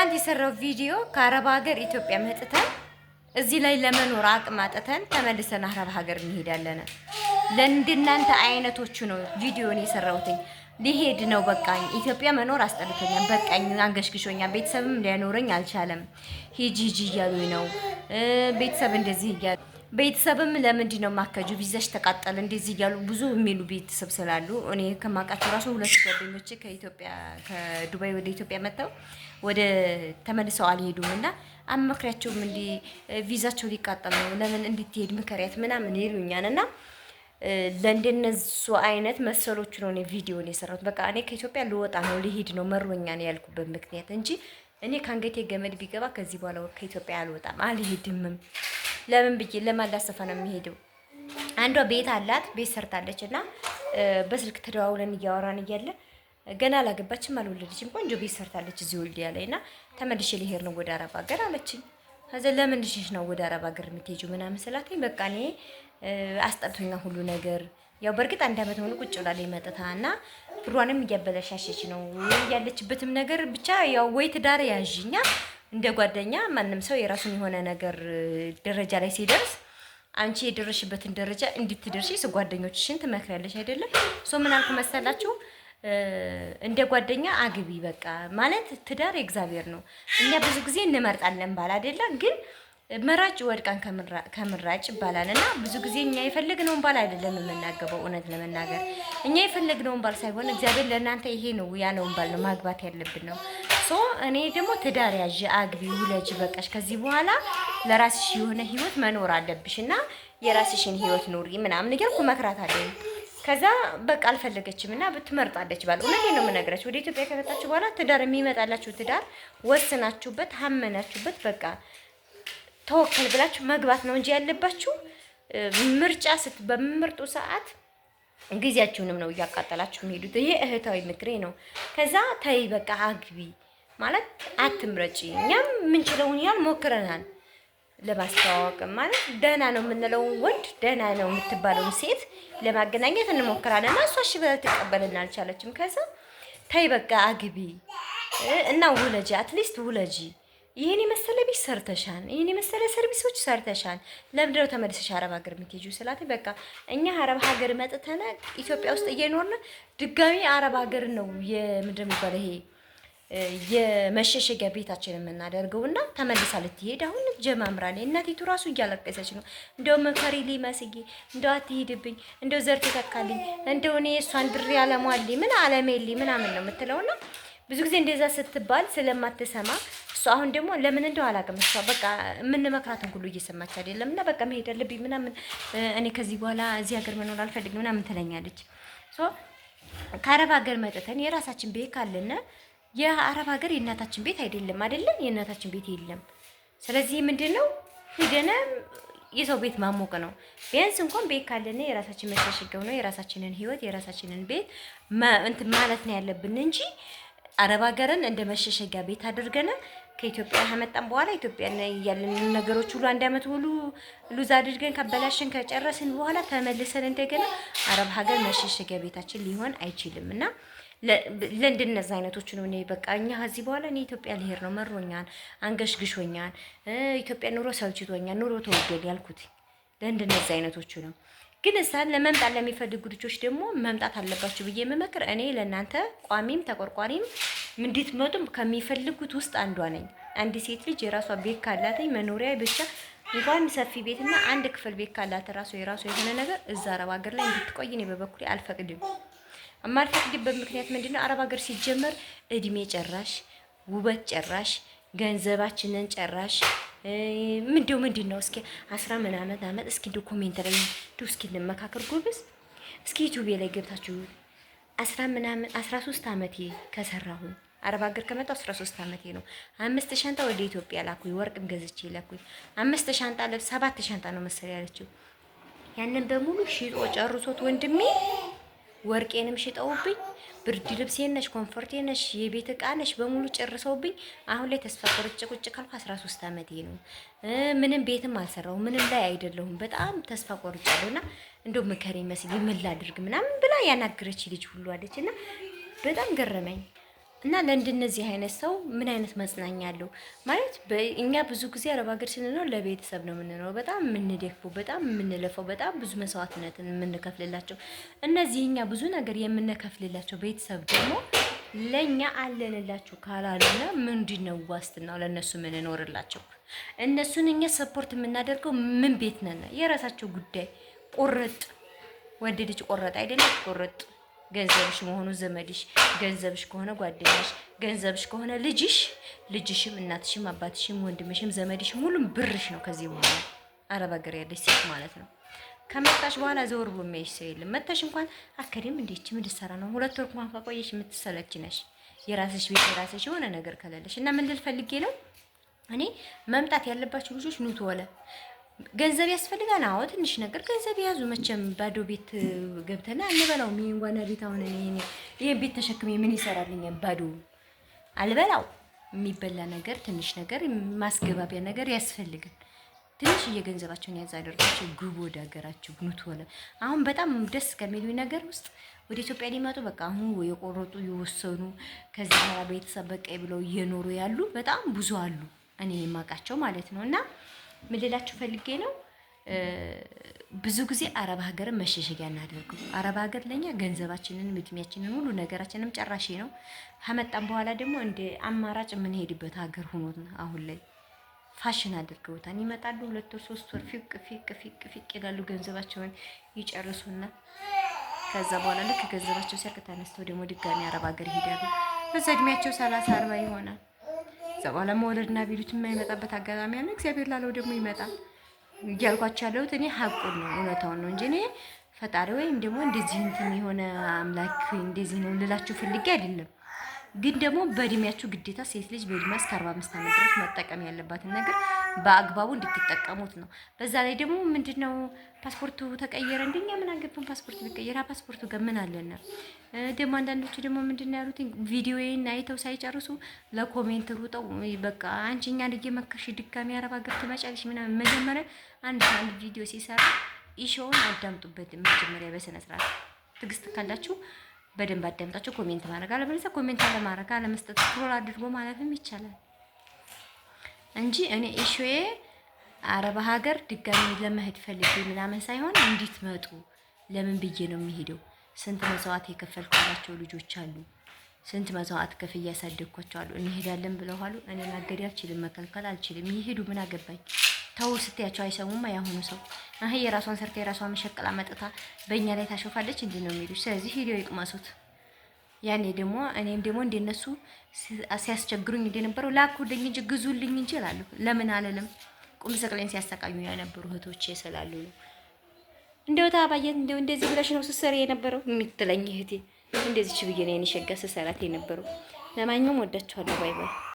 ትላንት የሰራው ቪዲዮ ከአረብ ሀገር ኢትዮጵያ መጥተን እዚህ ላይ ለመኖር አቅም አጥተን ተመልሰን አረብ ሀገር እንሄዳለን። ለእንደናንተ አይነቶቹ ነው ቪዲዮን የሰራሁትኝ። ሊሄድ ነው በቃኝ። ኢትዮጵያ መኖር አስጠልቶኛል፣ በቃኝ፣ አንገሽግሾኛል። ቤተሰብም ሊያኖረኝ አልቻለም። ሂጂ ሂጂ እያሉኝ ነው ቤተሰብ እንደዚህ እያሉ ቤተሰብም ለምንድን ነው ማከጁ ቪዛሽ ተቃጠለ እንደዚህ እያሉ ብዙ የሚሉ ቤተሰብ ስላሉ እኔ ከማውቃቸው ራሱ ሁለት ጓደኞቼ ከኢትዮጵያ ከዱባይ ወደ ኢትዮጵያ መጥተው ወደ ተመልሰው አልሄዱም እና አመክሪያቸውም እንዲ ቪዛቸው ሊቃጠል ነው ለምን እንድትሄድ ምከሪያት ምናምን ይሉኛል እና ለእንደነሱ አይነት መሰሎቹ ነው እኔ ቪዲዮን የሰራሁት። በቃ እኔ ከኢትዮጵያ ልወጣ ነው ልሄድ ነው መሮኛን ያልኩበት ምክንያት እንጂ እኔ ከአንገቴ ገመድ ቢገባ ከዚህ በኋላ ከኢትዮጵያ አልወጣም አልሄድምም። ለምን ብዬ ለማላሰፋ ነው የሚሄደው። አንዷ ቤት አላት፣ ቤት ሰርታለች እና በስልክ ተደዋውለን እያወራን እያለ ገና አላገባችም አልወለደችም፣ ቆንጆ ቤት ሰርታለች እዚህ ወልዲያ ላይ እና ተመልሼ ልሄድ ነው ወደ አረብ ሀገር አለችኝ። ከዛ ለምን ልሽሽ ነው ወደ አረብ ሀገር የምትሄጂው ምናምን ስላተኝ በቃ እኔ አስጠልቶኛ ሁሉ ነገር ያው በእርግጥ አንድ አመት ሆኖ ቁጭ ብላ ላይ መጥታ እና ብሯንም እያበለሻሸች ነው ያለችበትም ነገር ብቻ ያው ወይ ትዳር ያዥኛ እንደ ጓደኛ ማንም ሰው የራሱን የሆነ ነገር ደረጃ ላይ ሲደርስ አንቺ የደረሽበትን ደረጃ እንድትደርሺ ጓደኞችሽን ትመክሪያለሽ አይደለም? ምን አልኩ መሰላችሁ? እንደ ጓደኛ አግቢ በቃ ማለት ትዳር የእግዚአብሔር ነው። እኛ ብዙ ጊዜ እንመርጣለን ባል አይደለም ግን መራጭ ወድቃን ከምራጭ ይባላል እና ብዙ ጊዜ እኛ የፈለግነውን ባል አይደለም የምናገበው። እውነት ለመናገር እኛ የፈለግነውን ባል ሳይሆን እግዚአብሔር ለእናንተ ይሄ ነው ያለውን ባል ነው ማግባት ያለብን ነው። እኔ ደግሞ ትዳር ያዥ አግቢ ውለጅ በቃሽ፣ ከዚህ በኋላ ለራስሽ የሆነ ህይወት መኖር አለብሽ እና የራስሽን ህይወት ኑሪ ምናምን እያልኩ መክራት አለኝ። ከዛ በቃ አልፈለገችም እና ብትመርጣለች ባል። እውነቴን ነው የምነግራችሁ። ወደ ኢትዮጵያ ከመጣችሁ በኋላ ትዳር የሚመጣላችሁ ትዳር ወስናችሁበት ሀመናችሁበት በቃ ተወከል ብላችሁ መግባት ነው እንጂ ያለባችሁ ምርጫ በምርጡ ሰዓት ጊዜያችሁንም ነው እያቃጠላችሁ የሚሄዱት። ይሄ እህታዊ ምክሬ ነው። ከዛ ተይ በቃ አግቢ ማለት አትምረጪ። እኛም ምንችለውን ያህል ሞክረናል ለማስተዋወቅ ማለት ደህና ነው የምንለውን ወንድ ደህና ነው የምትባለውን ሴት ለማገናኘት እንሞክራለን እና እሷ እሺ ብላ ትቀበልና አልቻለችም። ከዛ ተይ በቃ አግቢ እና ውለጂ፣ አትሊስት ውለጂ። ይሄን የመሰለ ቤት ሰርተሻል፣ ይሄን የመሰለ ሰርቪሶች ሰርተሻል፣ ለምንድን ነው ተመልሰሽ አረብ ሀገር የምትሄጂው ስላት በቃ እኛ አረብ ሀገር መጥተን ኢትዮጵያ ውስጥ እየኖርን ድጋሚ አረብ ሀገር ነው የምንድን ነው የሚባለው ይሄ የመሸሸጊያ ቤታችን የምናደርገውና ተመልሳ ልትሄድ አሁን ጀማምራለች። እናቲቱ ራሱ እያለቀሰች ነው። እንደው መከሪ ሊመስጊ እንደው አትሄድብኝ፣ እንደው ዘር ተተካልኝ፣ እንደው እኔ እሷን ድሬ አለሟልኝ ምን አለሜልኝ ምናምን ነው የምትለውና ብዙ ጊዜ እንደዛ ስትባል ስለማትሰማ እሷ አሁን ደግሞ ለምን እንደው አላውቅም እሷ በቃ የምንመክራትን ሁሉ እየሰማች አይደለም እና በቃ መሄድ አለብኝ ምናምን እኔ ከዚህ በኋላ እዚህ ሀገር መኖር አልፈልግም ምናምን ትለኛለች። ከአረብ ሀገር መጥተን የራሳችን ቤት ካለና የአረብ ሀገር የእናታችን ቤት አይደለም አይደለም፣ የእናታችን ቤት የለም። ስለዚህ ምንድነው ሄደን የሰው ቤት ማሞቅ ነው። ቢያንስ እንኳን ቤት ካለና የራሳችን መሸሸጊያው ነው የራሳችንን ህይወት የራሳችንን ቤት እንትን ማለት ነው ያለብን እንጂ አረብ ሀገርን እንደ መሸሸጊያ ቤት አድርገን ከኢትዮጵያ ከመጣን በኋላ ኢትዮጵያ ያለን ነገሮች ሁሉ አንድ አመት ሁሉ ሉዝ አድርገን ካበላሽን ከጨረስን በኋላ ተመልሰን እንደገና አረብ ሀገር መሸሸጊያ ቤታችን ሊሆን አይችልም እና ለእንደነዛ አይነቶች ነው እኔ በቃ እኛ ከዚህ በኋላ እኔ ኢትዮጵያ ልሄድ ነው መሮኛል፣ አንገሽግሾኛል፣ ኢትዮጵያ ኑሮ ሰልችቶኛል፣ ኑሮ ተወደደ ያልኩት ለእንደነዛ አይነቶቹ ነው። ግን እሳን ለመምጣት ለሚፈልጉ ልጆች ደግሞ መምጣት አለባችሁ ብዬ የምመክር እኔ ለእናንተ ቋሚም ተቆርቋሪም እንድትመጡም ከሚፈልጉት ውስጥ አንዷ ነኝ። አንድ ሴት ልጅ የራሷ ቤት ካላትኝ መኖሪያ ብቻ እንኳን ሰፊ ቤትና አንድ ክፍል ቤት ካላት ራሱ የራሱ የሆነ ነገር እዛ አረብ ሀገር ላይ እንድትቆይ እኔ በበኩሌ አልፈቅድም። የማልፈቅድበት ምክንያት ምንድነው? አረብ ሀገር ሲጀመር እድሜ ጨራሽ፣ ውበት ጨራሽ፣ ገንዘባችንን ጨራሽ ምንድነው? እስኪ 10 ምናምን አመት እስኪ እንደው ኮሜንት ላይ እንደው እስኪ እንመካከር ጎበዝ። እስኪ ዩቲዩብ ላይ ገብታችሁ 13 አመቴ ከሰራሁ አረብ ሀገር ከመጣሁ 13 አመቴ ነው። 5 ሻንጣ ወደ ኢትዮጵያ ላኩኝ፣ ወርቅም ገዝቼ ላኩኝ። 5 ሻንጣ ለብስ 7 ሻንጣ ነው መሰለኝ ያለችው። ያንን በሙሉ ሽጦ ጨርሶት ወንድሜ ወርቄንም ሽጠውብኝ ብርድ ልብሴን ነሽ ኮምፎርቴ ነሽ የቤት ዕቃ ነሽ በሙሉ ጨርሰውብኝ አሁን ላይ ተስፋ ቆርጬ ቁጭ ካልኩ 13 አመቴ ነው። ምንም ቤትም አልሰራው ምንም ላይ አይደለሁም። በጣም ተስፋ ቆርጫለሁና እንደው ምከረኝ መስዬ ምን ላድርግ ምናምን ብላ ያናገረች ልጅ ሁሉ አለችና በጣም ገረመኝ። እና ለእንደነዚህ አይነት ሰው ምን አይነት መጽናኛ አለው ማለት? እኛ ብዙ ጊዜ አረብ ሀገር ስንኖር ለቤተሰብ ነው የምንኖረው። በጣም የምንደክፈው፣ በጣም የምንለፈው፣ በጣም ብዙ መስዋዕትነትን የምንከፍልላቸው እነዚህ እኛ ብዙ ነገር የምንከፍልላቸው ቤተሰብ ደግሞ ለኛ አለንላችሁ ካላሉና ምንድን ነው ዋስትናው ለእነሱ የምንኖርላቸው? እነሱን እኛ ሰፖርት የምናደርገው ምን ቤት ነን? የራሳቸው ጉዳይ። ቁርጥ ወደደች ቆረጥ አይደለም ቁርጥ ገንዘብሽ መሆኑ ዘመድሽ፣ ገንዘብሽ ከሆነ ጓደኛሽ፣ ገንዘብሽ ከሆነ ልጅሽ፣ ልጅሽም እናትሽም አባትሽም ወንድምሽም ዘመድሽም ሁሉም ብርሽ ነው። ከዚህ በኋላ አረብ ሀገር ያለች ሴት ማለት ነው። ከመጣሽ በኋላ ዘወር ብሎ የሚያይሽ ሰው የለም። መጣሽ እንኳን አከሪም እንዴች ምን ልትሰራ ነው? 2 ወር እንኳን ከቆየሽ የምትሰለች ነሽ። የራስሽ ቤት የራስሽ የሆነ ነገር ከሌለሽ እና ምን ልል ፈልጌ ነው እኔ መምጣት ያለባችሁ ልጆች ኑ ተወለ ገንዘብ ያስፈልጋል። አዎ ትንሽ ነገር ገንዘብ ያዙ። መቼም ባዶ ቤት ገብተና አንበላው። ሚንጓና ቤት አሁን ይሄ ቤት ተሸክሜ ምን ይሰራልኛል? ባዶ አልበላው። የሚበላ ነገር ትንሽ ነገር ማስገባቢያ ነገር ያስፈልጋል። ትንሽ እየገንዘባቸውን ያዝ አድርጋቸው ግቡ ወደ ሀገራችሁ ኑት ወለ አሁን በጣም ደስ ከሚሉኝ ነገር ውስጥ ወደ ኢትዮጵያ ሊመጡ በቃ አሁን የቆረጡ የወሰኑ ከዚህ በኋላ ቤተሰብ በቃ ብለው እየኖሩ ያሉ በጣም ብዙ አሉ፣ እኔ የማውቃቸው ማለት ነው። እና ምን ልላችሁ ፈልጌ ነው ብዙ ጊዜ አረብ ሀገርን መሸሸጊያ እናደርገው። አረብ ሀገር ለኛ ገንዘባችንን፣ እድሜያችንን፣ ሁሉ ነገራችንም ጨራሽ ነው። ከመጣም በኋላ ደግሞ እንደ አማራጭ የምንሄድበት ሀገር ሆኖ አሁን ላይ ፋሽን አድርገውታል። ይመጣሉ 2 ወር 3 ወር ፊቅ ይላሉ። ገንዘባቸውን ይጨርሱና ከዛ በኋላ ልክ ገንዘባቸው ሲያልቅ ተነስተው ደግሞ ድጋሚ አረብ ሀገር ይሄዳሉ። በዛ እድሜያቸው 30 40 ይሆናል። ከዛ በኋላ መውለድና ቢሉት የማይመጣበት አጋጣሚ አለ። እግዚአብሔር ላለው ደግሞ ይመጣል። እያልኳቸው ያለሁት እኔ ሀቁን ነው እውነታውን ነው እንጂ እኔ ፈጣሪ ወይም ደግሞ እንደዚህ እንትን የሆነ አምላክ እንደዚህ ነው ልላችሁ ፈልጌ አይደለም። ግን ደግሞ በእድሜያችሁ ግዴታ ሴት ልጅ በእድሜ እስከ 45 ዓመት ድረስ መጠቀም ያለባትን ነገር በአግባቡ እንድትጠቀሙት ነው። በዛ ላይ ደግሞ ምንድነው ፓስፖርቱ ተቀየረ እንደኛ ምን አገባን? ፓስፖርት ቢቀየር ፓስፖርቱ ጋር ምን አለና? ደግሞ አንዳንዶቹ ደግሞ ምንድነው ያሉት ቪዲዮዬን አይተው ሳይጨርሱ ለኮሜንት ሩጠው በቃ አንቺ እኛን እየመከርሽ ድጋሚ አረብ ሀገር ትመጫለሽ ምናምን። መጀመሪያ አንድ ቪዲዮ ሲሰራ ኢሾውን አዳምጡበት መጀመሪያ በስነ ስርዓት ትዕግስት ካላችሁ በደንብ አዳምጣችሁ ኮሜንት ማድረግ አለበለዚያ ኮሜንት አለማድረግ አለመስጠት ስክሮል አድርጎ ማለፍም ይቻላል እንጂ እኔ ኢሹዬ አረብ ሀገር ድጋሚ ለመሄድ ፈልጌ ምናምን ሳይሆን እንድትመጡ ለምን ብዬ ነው የሚሄደው። ስንት መስዋዕት የከፈልኩላቸው ልጆች አሉ። ስንት መስዋዕት ከፍዬ ያሳደግኳቸው አሉ። እንሄዳለን ብለው አሉ። እኔ ማገድ አልችልም፣ መከልከል አልችልም። ይሄዱ ምን አገባኝ? ተው ስትያቸው አይሰሙም። ያሁኑ ሰው አህ የራሷን ሰርታ የራሷን መሸቀላ መጥታ በእኛ ላይ ታሾፋለች እንዴ ነው የሚሉት። ስለዚህ ቪዲዮ ይቅመሱት። ያኔ ደግሞ እኔም ደግሞ እንደነሱ ሲያስቸግሩኝ እንደነበረው ላኩልኝ እንጂ ግዙልኝ እንጂ እላለሁ። ለምን አለለም? ቁም ስቅሌን ሲያሰቃዩ የነበሩ እህቶቼ ስላሉ ነው። እንደው ታባየት እንደው እንደዚህ ብለሽ ነው ስትሰሪ የነበረው የምትለኝ እህቴ እንደዚህ ብዬ ነው የኔ ሸጋ ስሰራት የነበረው። ለማንኛውም ወዳችኋለሁ። ባይ ባይ።